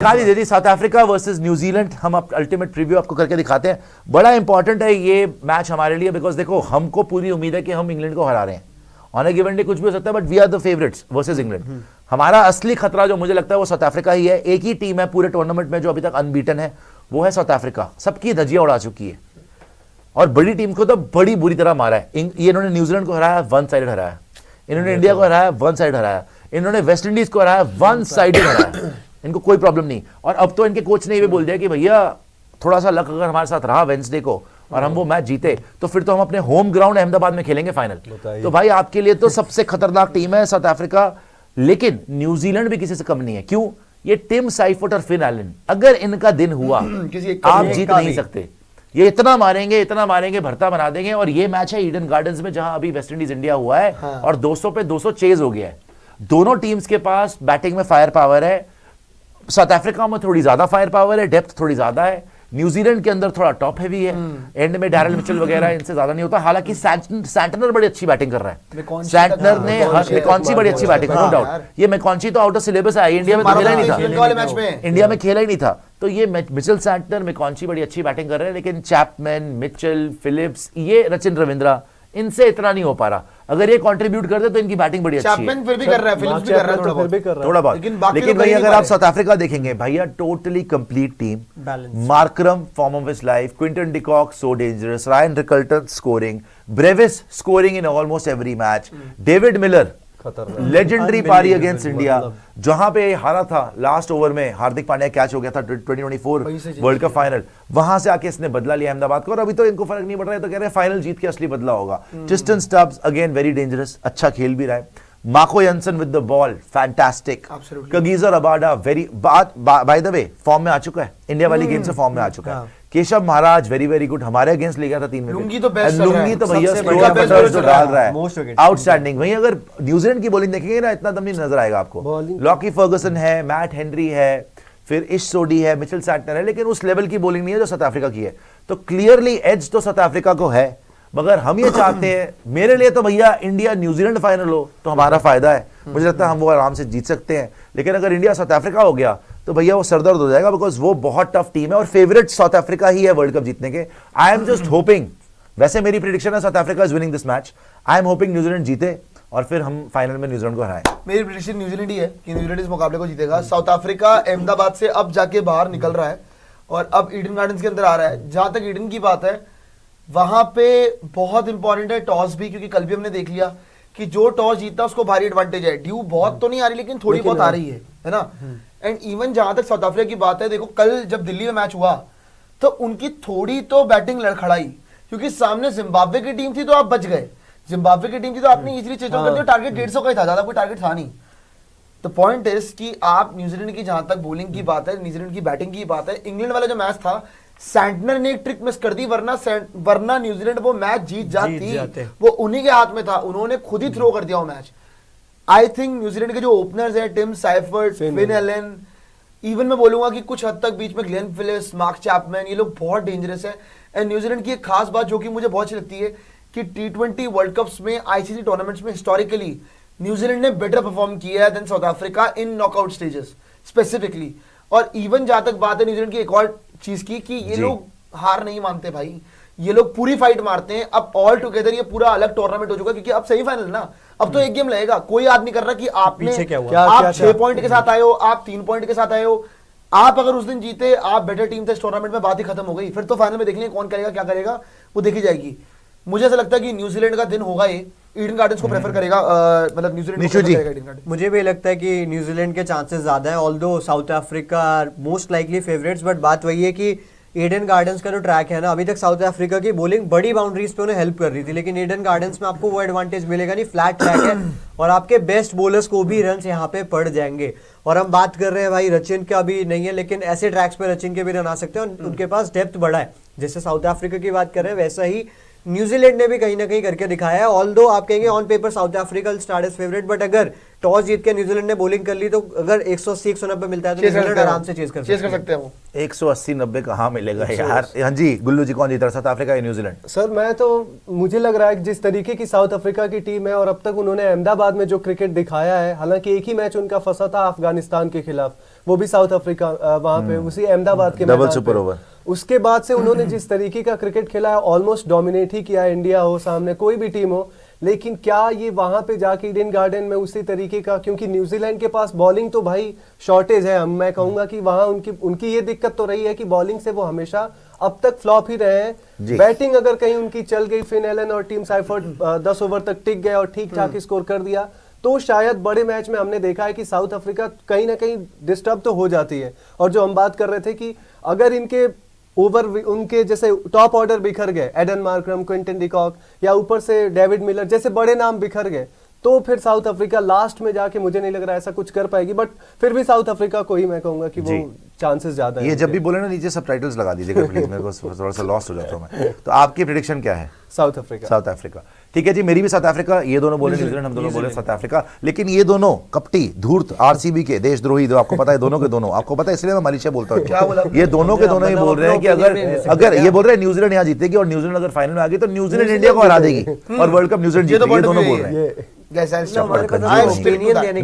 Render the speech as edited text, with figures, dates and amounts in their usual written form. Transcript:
निकाल ही दे दी। South Africa versus New Zealand हम ultimate preview आपको करके दिखाते हैं। बड़ा इंपॉर्टेंट है ये मैच हमारे लिए, बिकॉज देखो हमको पूरी उम्मीद है कि हम इंग्लैंड को हरा रहे हैं। ऑन अ गिवन डे कुछ भी हो सकता है, but we are the favourites versus England. हमारा असली खतरा जो मुझे लगता है वो साउथ अफ्रीका ही है। एक ही टीम है पूरे टूर्नामेंट में जो अभी तक अनबीटन है, वो है साउथ अफ्रीका। सबकी धज्जियां उड़ा चुकी है और बड़ी टीम को तो बड़ी बुरी तरह मारा है। ये इन्होंने न्यूजीलैंड को हराया, वन साइडेड हराया। इन्होंने इंडिया को हराया, वन साइड हराया। इन्होंने वेस्ट इंडीज को हराया, वन साइडेड हराया। इनको कोई प्रॉब्लम नहीं। और अब तो इनके कोच ने ये बोल दिया कि भैया थोड़ा सा लक अगर हमारे साथ रहा वेंसडे को और हम वो मैच जीते तो फिर तो हम अपने होम ग्राउंड अहमदाबाद में खेलेंगे फाइनल। तो भाई आपके लिए तो सबसे खतरनाक टीम है साउथ अफ्रीका। लेकिन न्यूजीलैंड भी किसी से कम नहीं है। क्यों? ये टिम साइफुट और फिन एलन, अगर इनका दिन हुआ आप जीत नहीं सकते। ये इतना मारेंगे भरता बना देंगे। और ये मैच है ईडन गार्डन्स में जहां अभी वेस्ट इंडीज इंडिया हुआ है। हाँ। और 200 पे 200 चेज हो गया है। दोनों टीम्स के पास बैटिंग में फायर पावर है। साउथ अफ्रीका में थोड़ी ज्यादा फायर पावर है, डेप्थ थोड़ी ज्यादा है। न्यूजीलैंड के अंदर थोड़ा टॉप हैवी है। एंड में डैरल मिचेल वगैरह इनसे ज्यादा नहीं होता। हालांकि सैंटनर बड़ी अच्छी बैटिंग कर रहा है। सैंटनर ने मैकॉन्ची बड़ी अच्छी बैटिंग, नो डाउट। ये मैकॉन्ची तो आउट ऑफ सिलेबस है, इंडिया में तो खेला ही नहीं था। इंडिया में खेला ही नहीं था। तो ये मिचेल सैंटनर मैकॉन्ची बड़ी अच्छी बैटिंग कर रहे हैं। लेकिन चैपमैन, मिचेल, फिलिप्स, ये रचिन रविंद्रा, इनसे इतना नहीं हो पा रहा। अगर ये कंट्रीब्यूट करते तो इनकी बैटिंग बड़ी अच्छी है। चैपमैन फिर भी कर रहा है, फिलिप्स भी कर रहा है थोड़ा बहुत। लेकिन भाई अगर आप साउथ अफ्रीका देखेंगे भैया, totally complete team. Markram form of his life, Quinton de Kock so dangerous, Ryan Rickelton scoring, Brevis scoring in almost every match, David Miller legendary पारी अगेंस्ट इंडिया, जहां पे हारा था लास्ट ओवर में, हार्दिक पांड्या कैच हो गया था 2024 वर्ल्ड कप फाइनल, वहां से आके इसने बदला लिया अहमदाबाद को। और अभी तो इनको फर्क नहीं पड़ रहा है, तो कह रहे हैं फाइनल जीत के असली बदला होगा। Tristan Stubbs again very dangerous, अच्छा खेल भी रहा है। Marco Jansen with the ball fantastic. Kagiso Rabada very, by the way form में आ चुका है, इंडिया वाली गेम से फॉर्म में आ चुका है। Keshav Maharaj very very good, हमारे अगेंस्ट ले गया था 3 में। लुंगी तो बेस्ट भैया जो डाल रहा है आउटस्टैंडिंग। वहीं अगर न्यूजीलैंड की बॉलिंग देखेंगे ना, इतना दम नहीं नजर आएगा आपको। लॉकी फर्गसन है, मैट हेनरी है, फिर इश सोडी है, मिचेल सैंटनर है, लेकिन उस लेवल की बॉलिंग नहीं है जो साउथ अफ्रीका की है। तो क्लियरली एज तो साउथ अफ्रीका को है, मगर हम ये चाहते हैं, मेरे लिए तो भैया इंडिया न्यूजीलैंड फाइनल हो तो हमारा फायदा है। मुझे लगता है हम वो आराम से जीत सकते हैं। लेकिन अगर इंडिया साउथ अफ्रीका हो गया तो भैया वो सरदर्द हो जाएगा, बिकॉज वो बहुत टफ टीम है और फेवरेट साउथ अफ्रीका ही है वर्ल्ड कप जीतने के। आई एम जस्ट होपिंग, वैसे मेरी प्रेडिक्शन है south Africa is winning this match. I am hoping New Zealand जीते और फिर हम फाइनल में न्यूजीलैंड को हराएं। मेरी प्रेडिक्शन न्यूजीलैंड ही है कि न्यूजीलैंड इस मुकाबले को जीतेगा। साउथ अफ्रीका अहमदाबाद से अब जाके बाहर निकल रहा है और अब ईडन गार्डन्स के अंदर आ रहा है। जहां तक ईडन की बात है, वहां पे बहुत इंपॉर्टेंट है टॉस भी, क्योंकि कल भी हमने देख लिया कि जो टॉस जीतता उसको भारी एडवांटेज है। ड्यू बहुत तो नहीं आ रही, लेकिन थोड़ी बहुत आ रही है ना। एंड इवन जहां तक साउथ अफ्रीका की बात है, देखो कल जब दिल्ली में मैच हुआ तो उनकी थोड़ी तो बैटिंग लड़खड़ाई, क्योंकि सामने जिम्बाब्वे की टीम थी तो आप बच गए। जिम्बाब्वे की टीम थी तो आपने इजीली चेज कर दिया। टारगेट 150 का ही था, ज्यादा कोई टारगेट था नहीं। द पॉइंट इज कि आप न्यूजीलैंड की जहां तक बॉलिंग की बात है, न्यूजीलैंड की बैटिंग की बात है, इंग्लैंड वाला जो मैच था सैंटनर ने एक ट्रिक मिस कर दी, वरना न्यूजीलैंड वो मैच जीत जाती। वो उन्हीं के हाथ में था, उन्होंने खुद ही थ्रो कर दिया वो मैच। आई थिंक न्यूजीलैंड के जो ओपनर्स हैं, Tim Seifert, Finn Allen, even मैं बोलूंगा कि कुछ हद तक बीच में ग्लेन फिलिप्स, मार्क चैपमैन, ये लोग बहुत डेंजरस है। एंड न्यूजीलैंड की एक खास बात जो कि मुझे बहुत अच्छी लगती है कि T20 वर्ल्ड कप्स में, आईसीसी टूर्नामेंट्स में हिस्टोरिकली न्यूजीलैंड ने बेटर परफॉर्म किया है then South Africa in knockout stages specifically. और इवन जहां तक बात है न्यूजीलैंड की एक और चीज की कि ये लोग हार नहीं मानते भाई, ये लोग पूरी फाइट मारते हैं। अब ऑल टुगेदर ये पूरा अलग टूर्नामेंट हो चुका, क्योंकि अब सेमीफाइनल ना, अब तो एक गेम लगेगा। कोई याद नहीं कर रहा कि आपने आप 6 पॉइंट के साथ आए हो, आप 3 पॉइंट के साथ आए हो। आप अगर उस दिन जीते, आप बेटर टीम थे इस टूर्नामेंट में, बात ही खत्म हो गई। फिर तो फाइनल में देख लेंगे कौन करेगा क्या करेगा, वो देखी जाएगी। मुझे ऐसा लगता है कि न्यूजीलैंड का दिन होगा, ये ईडन गार्डन्स को प्रेफर करेगा, मतलब न्यूजीलैंड को प्रेफर करेगा ईडन गार्डन्स। मुझे भी लगता है कि न्यूजीलैंड के चांसेस ज्यादा है, although South Africa are most likely favourites. But बात वही है कि ईडन गार्डन्स का जो ट्रैक है ना, अभी तक साउथ अफ्रीका की बॉलिंग बड़ी बाउंड्रीज पे उन्हें हेल्प कर रही थी, लेकिन ईडन गार्डन्स में आपको वो एडवांटेज मिलेगा नहीं। फ्लैट ट्रैक है और आपके बेस्ट बॉलर्स को भी रन यहाँ पे पड़ जाएंगे। और हम बात कर रहे हैं भाई, रचिन का भी नहीं है, लेकिन ऐसे ट्रैक्स पे रचिन के भी रन आ सकते हैं, उनके पास डेप्थ बड़ा है। जैसे साउथ अफ्रीका की बात कर रहे हैं, वैसा ही न्यूजीलैंड ने भी कहीं ना कहीं करके दिखाया है। ऑल्दो आप कहेंगे on paper South Africa start as favourite, but अगर टॉस जीत के न्यूजीलैंड ने बॉलिंग कर ली तो अगर 180-190 मिलता है तो न्यूजीलैंड आराम से चेज कर सकते हैं। वो 180-90 कहाँ मिलेगा यार। हाँ जी गुल्लू जी, कौन जीत रहा, साउथ अफ्रीका या न्यूजीलैंड? सर मैं तो, मुझे लग रहा है जिस तरीके की साउथ अफ्रीका की टीम है और अब तक उन्होंने अहमदाबाद में जो क्रिकेट दिखाया है, हालांकि एक ही मैच उनका फंसा था अफगानिस्तान के खिलाफ, वो भी साउथ अफ्रीका वहां पे उसी अहमदाबाद के डबल मैदान सुपर पे। ओवर। उसके बाद से उन्होंने जिस तरीके का क्रिकेट खेला है ऑलमोस्ट डोमिनेट ही किया, इंडिया हो सामने कोई भी टीम हो, लेकिन क्या ये वहां पे जाके ईडन गार्डन में उसी तरीके का, क्योंकि न्यूजीलैंड के पास बॉलिंग तो भाई शॉर्टेज है, मैं कहूंगा कि वहां उनकी ये दिक्कत तो रही है कि बॉलिंग से वो हमेशा अब तक फ्लॉप ही रहे जी। हैं। बैटिंग अगर कहीं उनकी चल गई, फिन एलन और टीम साइफर्ड 10 ओवर तक टिक गए और ठीक ठाक स्कोर कर दिया, तो शायद बड़े मैच में हमने देखा है कि साउथ अफ्रीका कहीं ना कहीं डिस्टर्ब तो हो जाती है। और जो हम बात कर रहे थे कि अगर इनके ओवर उनके जैसे टॉप ऑर्डर बिखर गए, एडन मार्करम, क्विंटन डिकॉक या ऊपर से डेविड मिलर जैसे बड़े नाम बिखर गए, तो फिर साउथ अफ्रीका लास्ट में जाके मुझे नहीं लग रहा ऐसा कुछ कर पाएगी। बट फिर भी साउथ अफ्रीका को ही मैं कहूंगा कि वो चांसेस ज्यादा है। ये जब भी बोले ना नीचे सबटाइटल्स लगा दीजिएगा प्लीज, मेरे को थोड़ा सा लॉस्ट हो जाता हूँ मैं। तो आपकी प्रेडिक्शन क्या है? South Africa. साउथ अफ्रीका, ठीक है जी, मेरी भी साउथ अफ्रीका। ये दोनों बोले न्यूजीलैंड, हम दोनों बोले साउथ अफ्रीका। लेकिन ये दोनों कपटी धूर्त आरसीबी के देशद्रोही, जो आपको पता है दोनों के दोनों, आपको पता है इसलिए मैं मलेशिया बोलता हूँ। क्या बोला? ये दोनों के दोनों ही बोल रहे हैं कि अगर ये बोल रहे हैं न्यूजीलैंड यहाँ जीतेगी और न्यूजीलैंड अगर फाइनल में आ गई तो न्यूजीलैंड इंडिया को हरा देगी और वर्ल्ड कप न्यूजीलैंड ये तो जीतेगी, ये point दोनों of view बोल रहे हैं। Guys, I'll stop. हमारे पास I'll जो stick to opinion that. देने